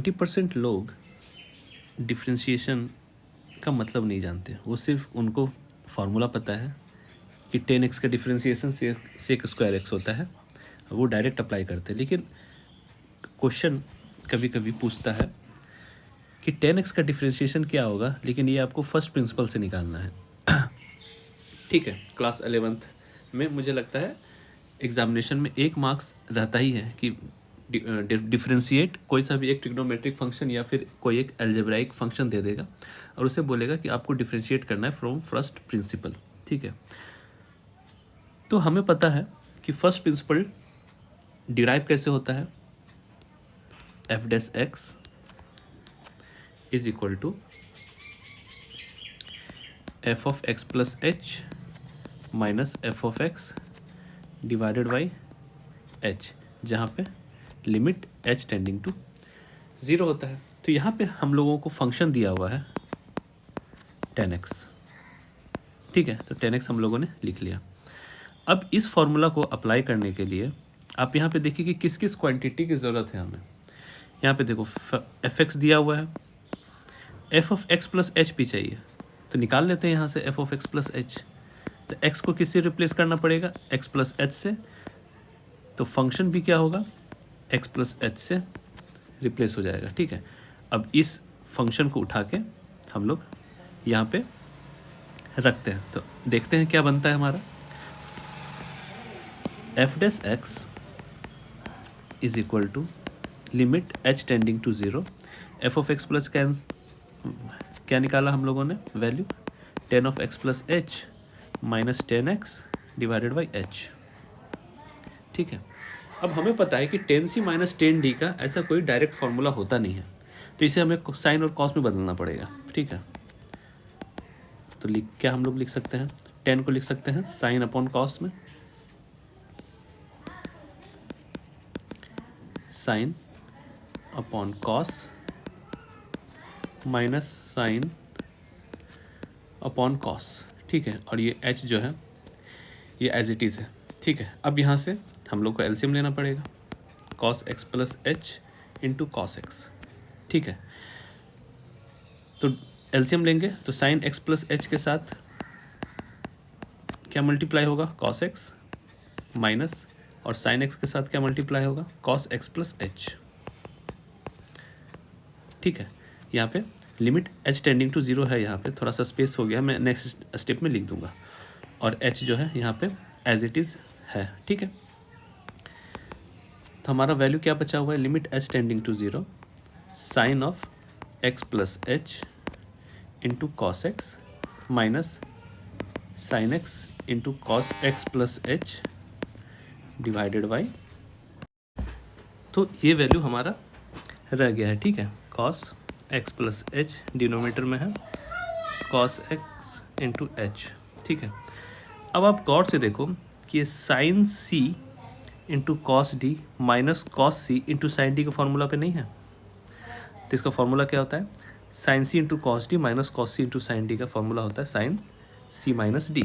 90% लोग डिफ्रेंशिएशन का मतलब नहीं जानते। वो सिर्फ उनको फार्मूला पता है कि 10x का डिफ्रेंशिएशन सेक स्क्वायर एक्स होता है, वो डायरेक्ट अप्लाई करते हैं। लेकिन क्वेश्चन कभी कभी पूछता है कि 10x का डिफ्रेंशिएशन क्या होगा, लेकिन ये आपको फर्स्ट प्रिंसिपल से निकालना है। ठीक है, क्लास 11th में मुझे लगता है एग्जामिनेशन में 1 मार्क्स रहता ही है कि डिफ्रेंशिएट कोई सा भी एक ट्रिग्नोमेट्रिक फंक्शन या फिर कोई एक अलजेब्राइक फंक्शन दे देगा और उसे बोलेगा कि आपको डिफ्रेंशिएट करना है फ्रॉम फर्स्ट प्रिंसिपल। ठीक है, तो हमें पता है कि फर्स्ट प्रिंसिपल डिराइव कैसे होता है। F dash X is equal to F of x plus H minus F of X divided by H, जहाँ पे लिमिट एच टेंडिंग टू 0 होता है। तो यहाँ पे हम लोगों को फंक्शन दिया हुआ है 10x। ठीक है, तो 10x हम लोगों ने लिख लिया। अब इस फॉर्मूला को अप्लाई करने के लिए आप यहाँ पे देखिए कि किस किस क्वांटिटी की ज़रूरत है हमें। यहाँ पे देखो एफ एक्स दिया हुआ है, F of x plus H भी चाहिए, तो निकाल लेते हैं यहाँ से F of x plus H. तो एक्स को किससे रिप्लेस करना पड़ेगा, एक्स प्लस एच से। तो फंक्शन भी क्या होगा, एक्स प्लस एच से रिप्लेस हो जाएगा। ठीक है, अब इस फंक्शन को उठा के हम लोग यहाँ पे रखते हैं, तो देखते हैं क्या बनता है हमारा। F dash X is equal to limit H tending to 0, F of x plus क्या निकाला हम लोगों ने value, 10 of x plus H minus 10x divided by H. ठीक है, अब हमें पता है कि 10c माइनस 10d का ऐसा कोई डायरेक्ट फार्मूला होता नहीं है, तो इसे हमें साइन और कॉस में बदलना पड़ेगा। ठीक है, तो क्या हम लोग लिख सकते हैं, 10 को लिख सकते हैं साइन अपॉन कॉस में, sine upon cos minus sine upon cos. ठीक है, और ये h जो है ये एज इट इज़ है। ठीक है, अब यहाँ से हम लोग को एलसीएम लेना पड़ेगा, cos x plus H into cos X. ठीक है, तो एलसीएम लेंगे तो साइन एक्स प्लस एच के साथ क्या मल्टीप्लाई होगा, कॉस एक्स माइनस, और साइन एक्स के साथ क्या मल्टीप्लाई होगा, कॉस एक्स प्लस एच। ठीक है, यहाँ पे लिमिट एच टेंडिंग टू 0 है, यहाँ पे थोड़ा सा स्पेस हो गया, मैं नेक्स्ट स्टेप में लिख दूंगा, और एच जो है यहाँ पे एज इट इज़ है। ठीक है, तो हमारा वैल्यू क्या बचा हुआ है, limit H tending to 0 sine of x plus H into cos x minus sine X into cos x plus H divided by, तो ये वैल्यू हमारा रह गया है। ठीक है, cos x plus H denominator में है, कॉस एक्स इंटू एच। ठीक है, अब आप गौर से देखो कि ये साइन सी into cos D minus cos सी इंटू साइन डी का फॉर्मूला पे नहीं है। तो इसका फॉर्मूला क्या होता है, साइन सी into cos D minus cos सी इंटू साइन डी का फॉर्मूला होता है साइन सी माइनस डी।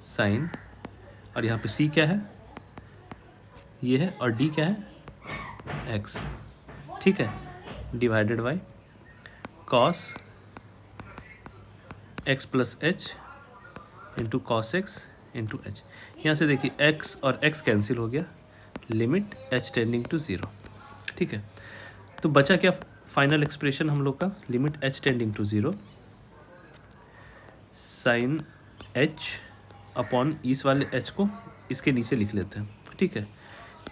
साइन, और यहाँ पे सी क्या है, ये है, और डी क्या है, एक्स। ठीक है, divided by cos x plus H into cos x into H. यहाँ से देखिए x और x कैंसिल हो गया, लिमिट h टेंडिंग टू 0। ठीक है, तो बचा क्या फाइनल एक्सप्रेशन हम लोग का, limit h tending to 0 sine h upon इस वाले h को इसके नीचे लिख लेते हैं। ठीक है,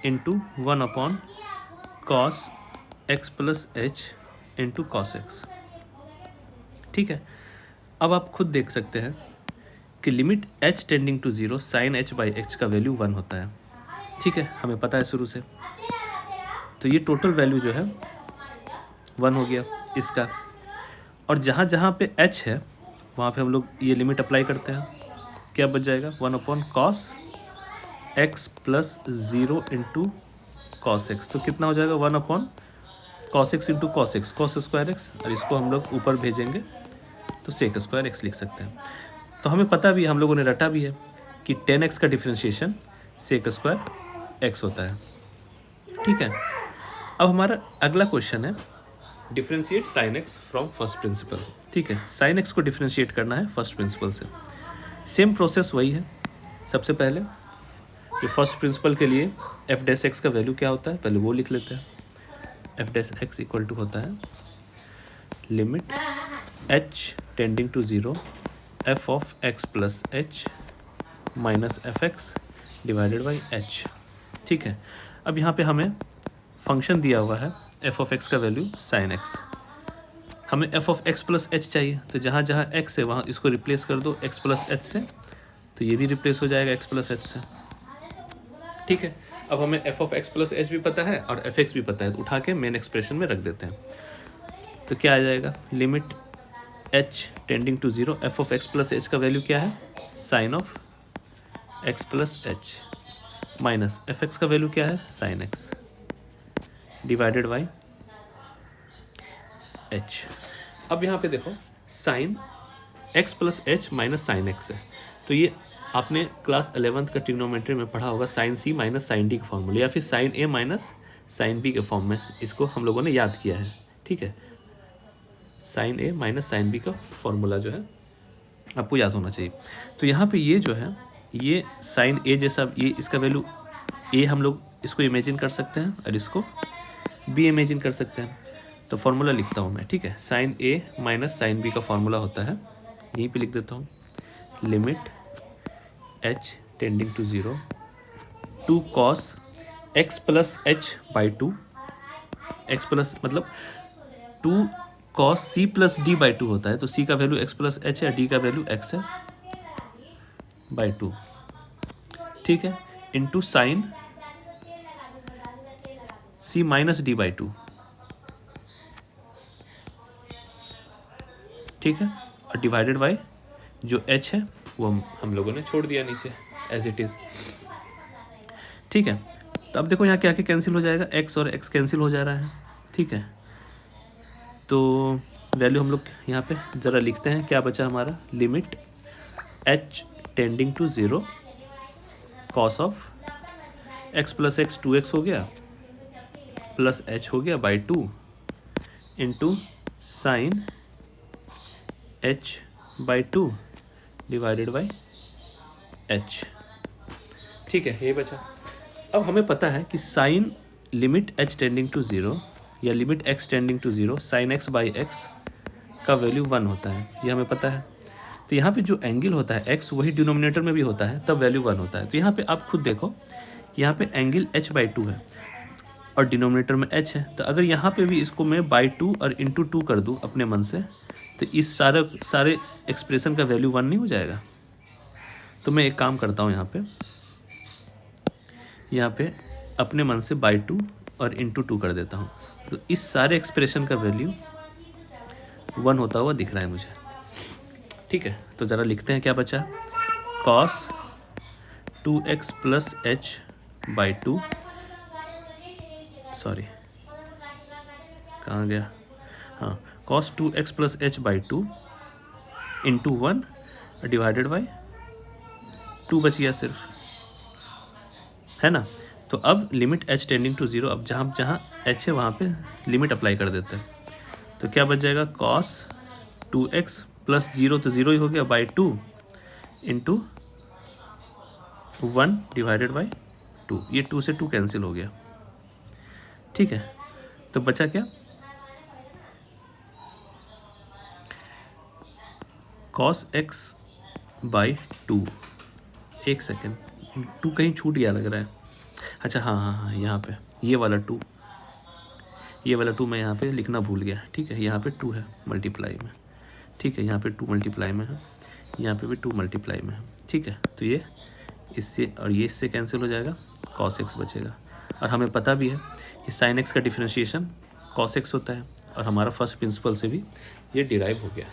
into 1 upon cos x plus H into cos X. ठीक है, अब आप खुद देख सकते हैं कि limit h tending to 0 sine h by x का वैल्यू 1 होता है। ठीक है, हमें पता है शुरू से, तो ये टोटल वैल्यू जो है 1 हो गया इसका, और जहाँ जहाँ पे h है वहाँ पे हम लोग ये लिमिट अप्लाई करते हैं, क्या बच जाएगा, 1 upon cos x plus 0 into cos x. तो कितना हो जाएगा, 1 upon cos x into cos x, cos square x, और इसको हम लोग ऊपर भेजेंगे तो सेक स्क्वायर एक्स लिख सकते हैं। तो हमें पता भी, हम लोगों ने रटा भी है कि 10x का डिफ्रेंशिएशन सेक स्क्वायर एक्स होता है। ठीक है, अब हमारा अगला क्वेश्चन है differentiate sine X from first principle. ठीक है, साइन एक्स को डिफ्रेंशिएट करना है फर्स्ट प्रिंसिपल से। सेम प्रोसेस वही है। सबसे पहले जो फर्स्ट प्रिंसिपल के लिए एफ डैश एक्स का वैल्यू क्या होता है पहले वो लिख लेते हैं। F dash X equal to होता है limit H tending to zero F of x plus H minus F x divided by H. ठीक है, अब यहाँ पे हमें फंक्शन दिया हुआ है एफ ऑफ एक्स का वैल्यू साइन एक्स। हमें F of x plus H चाहिए, तो जहाँ जहाँ एक्स है वहाँ इसको रिप्लेस कर दो एक्स प्लस एच से, तो ये भी रिप्लेस हो जाएगा एक्स प्लस एच से। ठीक है, अब हमें F of x plus H भी पता है और एफ एक्स भी पता है, तो उठा के मेन एक्सप्रेशन में रख देते हैं। तो क्या आ जाएगा limit H tending to zero F of x plus H का वैल्यू क्या है sine of x plus H minus F x का वैल्यू क्या है sine X divided by H. अब यहाँ पे देखो sine x plus H minus sine X है, तो ये आपने क्लास 11th का ट्रिग्नोमेट्री में पढ़ा होगा साइन सी माइनस साइन डी का फॉर्मूला, या फिर sign A minus sine B के फॉर्म में इसको हम लोगों ने याद किया है। ठीक है, sine A minus sine B का फॉर्मूला जो है आपको याद होना चाहिए। तो यहाँ पे ये जो है ये साइन ए जैसा, ये इसका वैल्यू ए हम लोग इसको इमेजिन कर सकते हैं और इसको बी इमेजिन कर सकते हैं। तो फॉर्मूला लिखता हूँ मैं। ठीक है, sine A minus sine B का फॉर्मूला होता है, यहीं पे लिख देता हूँ limit H tending to zero two cos x plus H by two, x plus मतलब two cos C plus D by two होता है, तो सी का वैल्यू एक्स प्लस एच है, डी का वैल्यू एक्स है बाई टू। ठीक है, into sine C minus D by two. ठीक है, और डिवाइडेड बाई जो h है वो हम लोगों ने छोड़ दिया नीचे एज इट इज़। ठीक है, तो अब देखो यहाँ क्या क्या कैंसिल हो जाएगा, x और x कैंसिल हो जा रहा है। ठीक है, तो वैल्यू हम लोग यहाँ पे ज़रा लिखते हैं, क्या बचा हमारा limit h tending to zero cos of x plus X 2x हो गया प्लस h हो गया by two into sine h by two divided by h। ठीक है, ये बचा। अब हमें पता है कि sine limit h tending to zero या limit x tending to zero sine x by x का वैल्यू 1 होता है, ये हमें पता है। तो यहाँ पे जो एंगल होता है x वही डिनोमिनेटर में भी होता है, तब वैल्यू 1 होता है। तो यहाँ पे आप खुद देखो, यहाँ पे एंगल h बाई टू है और डिनोमिनेटर में h है, तो अगर यहाँ पे भी इसको मैं बाई टू और इंटू टू कर दूँ अपने मन से, तो इस सारे एक्सप्रेशन का वैल्यू 1 नहीं हो जाएगा। तो मैं एक काम करता हूँ, यहाँ पे अपने मन से बाई टू और इंटू टू कर देता हूँ, तो इस सारे एक्सप्रेशन का वैल्यू 1 होता हुआ दिख रहा है मुझे। ठीक है, तो ज़रा लिखते हैं क्या बचा, cos 2x plus H by two, sorry कहाँ गया, हाँ cos 2x plus H by two into 1 divided by 2 बच गया सिर्फ, है ना। तो अब limit h tending to zero, अब जहाँ जहाँ h है वहाँ पे लिमिट अप्लाई कर देते हैं, तो क्या बच जाएगा कॉस 2x प्लस ज़ीरो, तो ज़ीरो ही हो गया by two into 1 divided by 2, ये 2 से 2 कैंसिल हो गया। ठीक है, तो बचा क्या कॉस x बाई टू, एक सेकेंड 2 कहीं छूट गया लग रहा है, अच्छा हाँ यहाँ पे ये वाला 2, ये वाला 2 मैं यहाँ पे लिखना भूल गया। ठीक है, यहाँ पे 2 है मल्टीप्लाई में, ठीक है यहाँ पे 2 मल्टीप्लाई में है, यहाँ पे भी 2 मल्टीप्लाई में है। ठीक है, तो ये इससे और ये इससे कैंसिल हो जाएगा, कॉस एक्स बचेगा। और हमें पता भी है कि साइन एक्स का डिफ्रेंशिएशन कॉस एक्स होता है, और हमारा फर्स्ट प्रिंसिपल से भी ये डिराइव हो गया।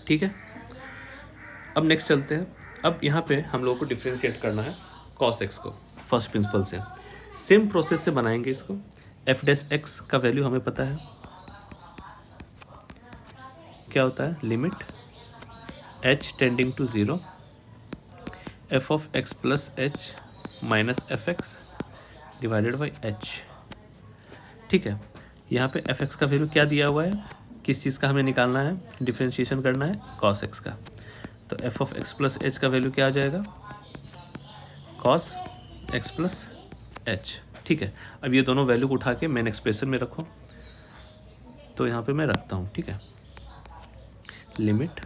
ठीक है, अब नेक्स्ट चलते हैं। अब यहाँ पे हम लोगों को डिफ्रेंशिएट करना है कॉस एक्स को फर्स्ट प्रिंसिपल से। सेम प्रोसेस से बनाएंगे इसको। एफ डैश एक्स का वैल्यू हमें पता है क्या होता है, limit h tending to zero F of x plus H minus F x divided by H. ठीक है। यहाँ पे एफ एक्स का वैल्यू क्या दिया हुआ है, किस चीज़ का हमें निकालना है, डिफ्रेंशिएशन करना है कॉस एक्स का। तो F of x plus H का वैल्यू क्या आ जाएगा, कॉस एक्स प्लस एच। ठीक है, अब ये दोनों वैल्यू को उठा के मेन एक्सप्रेशन में रखो। तो यहाँ पे मैं रखता हूँ, ठीक है। Limit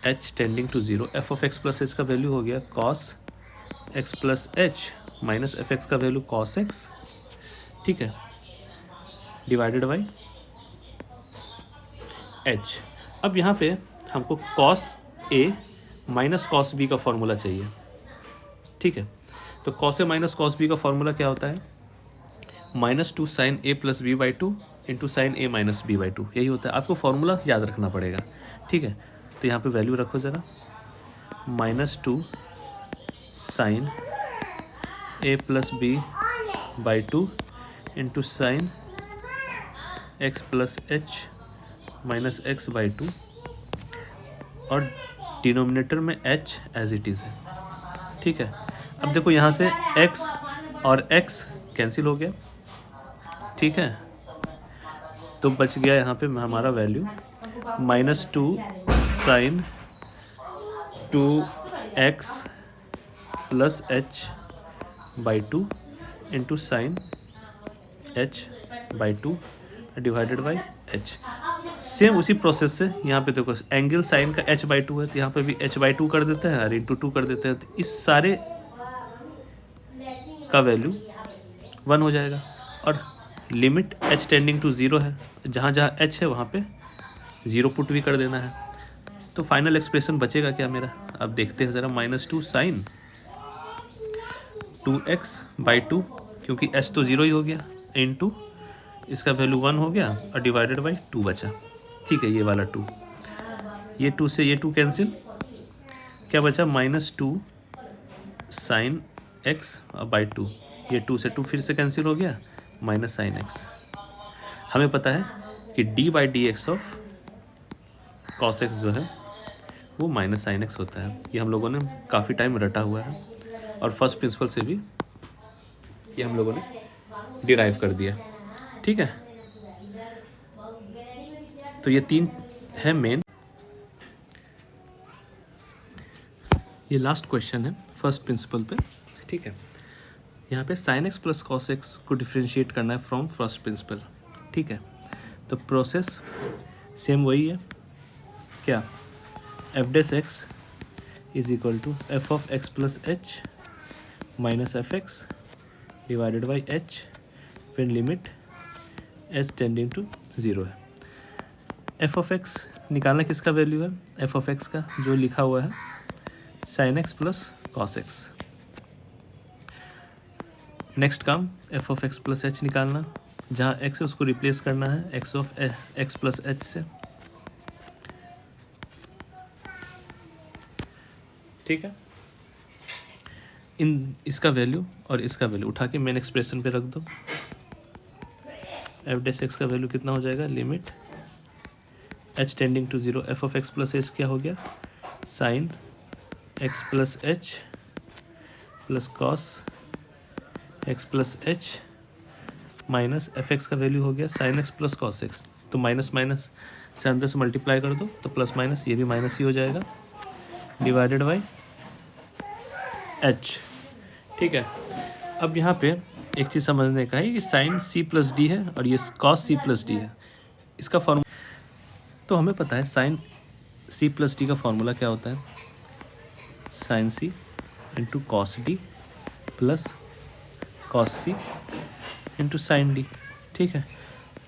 H tending to 0, F of x plus H का वैल्यू हो गया cos x plus H minus F x का वैल्यू कॉस एक्स, ठीक है, डिवाइडेड बाई एच। अब यहाँ पे हमको cos A minus cos B का फॉर्मूला चाहिए, ठीक है। तो cos A minus cos B का फॉर्मूला क्या होता है, -2 sine A plus B by 2 into sine A minus B by 2, यही होता है। आपको फॉर्मूला याद रखना पड़ेगा, ठीक है। तो यहाँ पे वैल्यू रखो ज़रा, -2 sine A plus B by 2 into sine x plus H minus X by 2, और डिनोमिनेटर में h एज इट इज़ है, ठीक है। अब देखो यहाँ से x और x कैंसिल हो गया, ठीक है। तो बच गया यहाँ पे हमारा value -2 sine 2x plus H by 2 into sine h by 2 divided by h। Same उसी प्रोसेस से यहाँ पे देखो एंगल साइन का h बाई 2 है, तो यहाँ पे भी h बाई 2 कर देते हैं और इंटू 2 कर देते हैं। तो इस सारे का वैल्यू 1 हो जाएगा, और लिमिट h टेंडिंग टू 0 है, जहाँ जहाँ h है वहाँ पे 0 पुट भी कर देना है। तो फाइनल एक्सप्रेशन बचेगा क्या मेरा, अब देखते हैं ज़रा, -2 साइन 2x बाई 2, क्योंकि h तो 0 ही हो गया, इंटू इसका वैल्यू 1 हो गया और डिवाइडेड बाई 2 बचा, ठीक है। ये वाला 2, ये 2 से ये 2 कैंसिल, क्या बचा, -2 साइन x बाई 2, ये 2 से 2 फिर से कैंसिल हो गया, माइनस साइन एक्स। हमें पता है कि d by D x of cos x जो है वो माइनस साइन एक्स होता है। ये हम लोगों ने काफ़ी टाइम रटा हुआ है, और फर्स्ट प्रिंसिपल से भी ये हम लोगों ने डिराइव कर दिया, ठीक है। तो ये 3 है मेन। ये लास्ट क्वेश्चन है फर्स्ट प्रिंसिपल पे, ठीक है। यहाँ पे sine x plus cos X को डिफ्रेंशिएट करना है फ्रॉम फर्स्ट प्रिंसिपल, ठीक है। तो प्रोसेस सेम वही है, क्या, f dash x is equal to F of x plus H minus F x divided by h, फिर लिमिट एच टेंडिंग टू 0 है। एफ ऑफ एक्स निकालना किसका वैल्यू है, एफ ऑफ एक्स का जो लिखा हुआ है sine x plus cos x. Next काम f of x plus h निकालना, जहाँ एक्स है उसको रिप्लेस करना है x of x plus h से, ठीक है। इसका वैल्यू और इसका वैल्यू उठा के मेन एक्सप्रेशन पे रख दो। एफ डेस एक्स का वैल्यू कितना हो जाएगा, limit H tending to 0, F of x plus h क्या हो गया, sine x plus h plus cos x plus H minus F x का वैल्यू हो गया sine x plus cos x. तो माइनस माइनस से अंदर से मल्टीप्लाई कर दो तो प्लस माइनस ये भी माइनस ही हो जाएगा, डिवाइडेड बाई एच, ठीक है। अब यहाँ पे एक चीज़ समझने का है कि साइन सी प्लस डी है और ये कॉस सी प्लस डी है, इसका फॉर्मूला तो हमें पता है। साइन सी प्लस डी का फॉर्मूला क्या होता है, साइन सी into cos D plus cos सी इंटू साइन डी, ठीक है।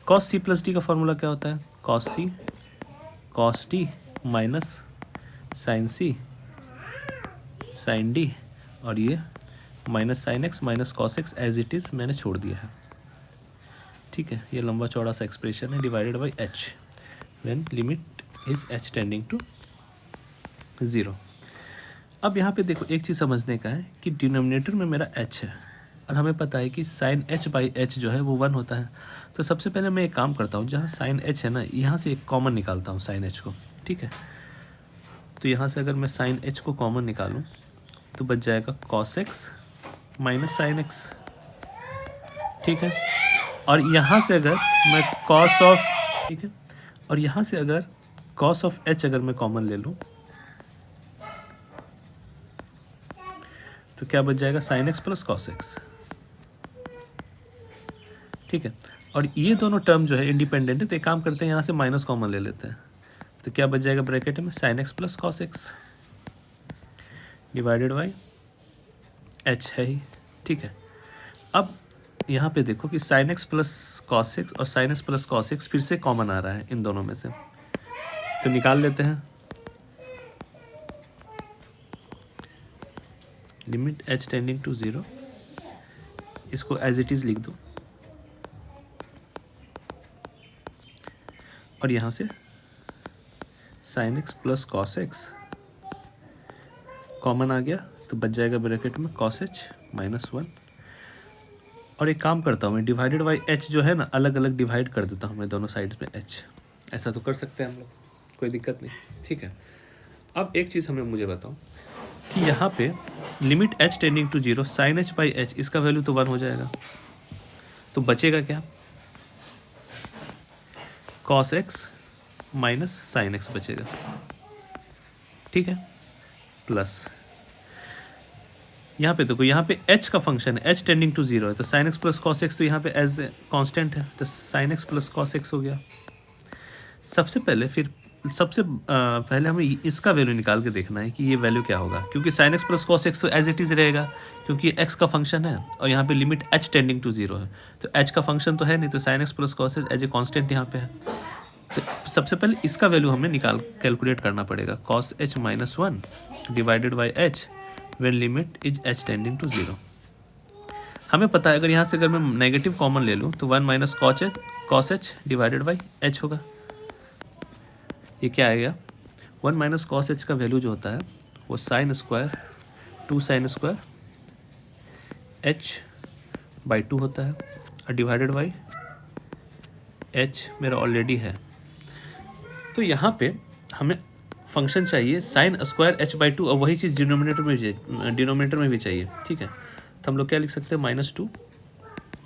कॉस सी प्लस डी का फॉर्मूला क्या होता है, cos C cos D minus sine C sine D, और ये minus sine X minus cos x as it is मैंने छोड़ दिया है, ठीक है। ये लंबा चौड़ा सा एक्सप्रेशन है, divided by h when limit is h tending to 0। अब यहाँ पे देखो एक चीज़ समझने का है कि डिनोमिनेटर में मेरा h है, और हमें पता है कि साइन h बाई एच जो है वो 1 होता है। तो सबसे पहले मैं एक काम करता हूँ, जहाँ साइन h है ना, यहाँ से एक कॉमन निकालता हूँ साइन h को, ठीक है। तो यहाँ से अगर मैं साइन h को कॉमन निकालूँ तो बच जाएगा cos x minus sine x, ठीक है। और यहाँ से अगर मैं कॉस ऑफ, ठीक है, और यहाँ से अगर कॉस ऑफ एच अगर मैं कॉमन ले लूँ तो क्या बच जाएगा, sine x plus cos X. ठीक है, और ये दोनों टर्म जो है इंडिपेंडेंट है, तो एक काम करते हैं यहाँ से माइनस कॉमन ले लेते हैं, तो क्या बच जाएगा ब्रैकेट में, sine x plus cos X divided by H है ही। ठीक है, अब यहाँ पे देखो कि sine x plus cos X और sine x plus cos X फिर से कॉमन आ रहा है इन दोनों में से, तो निकाल लेते हैं। लिमिट एच टेंडिंग टू 0, इसको एज इट इज़ लिख दो, और यहाँ से sine x plus cos X common आ गया, तो बच जाएगा ब्रैकेट में कॉस एच माइनस 1। और एक काम करता हूँ मैं, डिवाइडेड बाई एच जो है ना, अलग अलग डिवाइड कर देता हूँ मैं दोनों साइड में एच, ऐसा तो कर सकते हैं हम लोग, कोई दिक्कत नहीं। ठीक है, अब एक चीज़ हमें मुझे बताओ कि यहाँ पे limit H tending to 0 sine h by h, इसका वैल्यू तो 1 हो जाएगा, तो बचेगा क्या, cos x minus sine x बचेगा। ठीक है, प्लस यहाँ पे देखो, यहाँ पे h का फंक्शन है, h टेंडिंग टू 0 है, तो sine x plus cos x तो यहाँ पे एज कांस्टेंट है, तो sine x plus cos x हो गया। सबसे पहले हमें इसका वैल्यू निकाल के देखना है कि ये वैल्यू क्या होगा, क्योंकि sine x plus cos x तो एज इट इज़ रहेगा, क्योंकि x का फंक्शन है और यहाँ पे लिमिट h टेंडिंग टू 0 है, तो h का फंक्शन तो है नहीं, तो sine x plus cos x as a constant यहाँ पे है। तो सबसे पहले इसका वैल्यू हमें कैलकुलेट करना पड़ेगा, cos H minus 1 divided by H when limit is h tending to 0। हमें पता है, अगर मैं नेगेटिव कॉमन ले लूँ तो 1 minus cos H divided by H होगा। ये क्या आएगा, 1 माइनस कॉस एच का वैल्यू जो होता है वो sine square 2 sine square H by 2 होता है, और डिवाइडेड बाई एच मेरा ऑलरेडी है। तो यहाँ पे हमें फंक्शन चाहिए साइन स्क्वायर एच बाई 2, और वही चीज़ डिनोमिनेटर में भी चाहिए। ठीक है, तो हम लोग क्या लिख सकते हैं, -2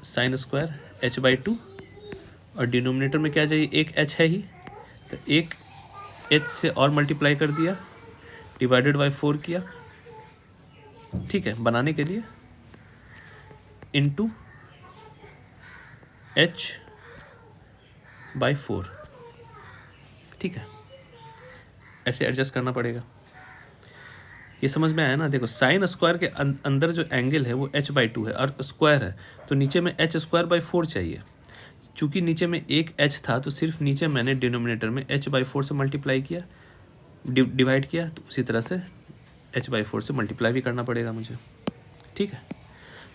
साइन स्क्वायर एच बाई 2, और डिनोमिनेटर में क्या चाहिए, एक एच है ही, तो एक एच से और मल्टीप्लाई कर दिया, डिवाइडेड बाई 4 किया। ठीक है, बनाने के लिए इनटू एच बाई 4। ठीक है, ऐसे एडजस्ट करना पड़ेगा। ये समझ में आया ना, देखो साइन स्क्वायर के अंदर जो एंगल है वो h बाई 2 है और स्क्वायर है, तो नीचे में h स्क्वायर बाई 4 चाहिए। चूँकि नीचे में एक h था तो सिर्फ नीचे मैंने डिनोमिनेटर में h बाई 4 से मल्टीप्लाई किया, डिवाइड किया, तो उसी तरह से h बाई 4 से मल्टीप्लाई भी करना पड़ेगा मुझे। ठीक है,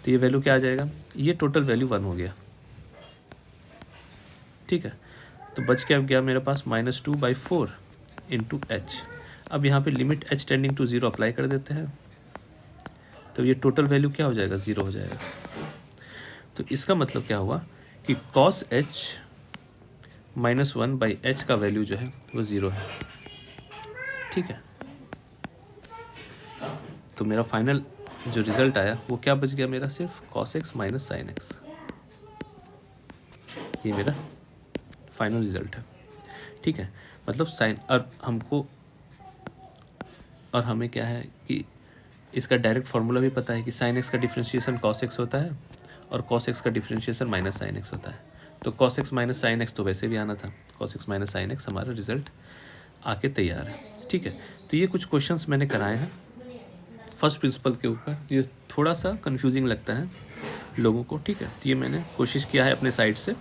तो ये वैल्यू क्या आ जाएगा, ये टोटल वैल्यू 1 हो गया। ठीक है, तो बच के अब गया मेरे पास -2 बाई 4 इंटू एच। अब यहाँ पे limit h tending to 0 apply कर देते हैं, तो ये टोटल वैल्यू क्या हो जाएगा, 0 हो जाएगा। तो इसका मतलब क्या हुआ कि cos h minus 1 by H का वैल्यू जो है वो 0 है। ठीक है, तो मेरा फाइनल जो रिजल्ट आया वो क्या बच गया मेरा, सिर्फ cos x minus sine x. ये मेरा फाइनल रिजल्ट है। ठीक है, मतलब साइन, और हमें क्या है कि इसका डायरेक्ट फार्मूला भी पता है कि साइन एक्स का डिफरेंशिएशन cos x होता है और cos x का डिफरेंशिएशन माइनस साइन एक्स होता है। तो cos x minus sine x तो वैसे भी आना था, cos x minus sine x हमारा रिजल्ट आके तैयार है। ठीक है, तो ये कुछ क्वेश्चंस मैंने कराए हैं फर्स्ट प्रिंसिपल के ऊपर, ये थोड़ा सा कंफ्यूजिंग लगता है लोगों को। ठीक है, तो ये मैंने कोशिश किया है अपने साइड से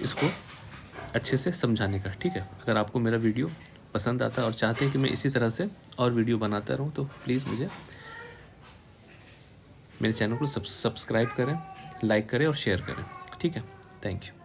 इसको अच्छे से समझाने का। ठीक है, अगर आपको मेरा वीडियो पसंद आता है और चाहते हैं कि मैं इसी तरह से और वीडियो बनाता रहूं, तो प्लीज़ मुझे मेरे चैनल को सब्सक्राइब करें, लाइक करें और शेयर करें। ठीक है, थैंक यू।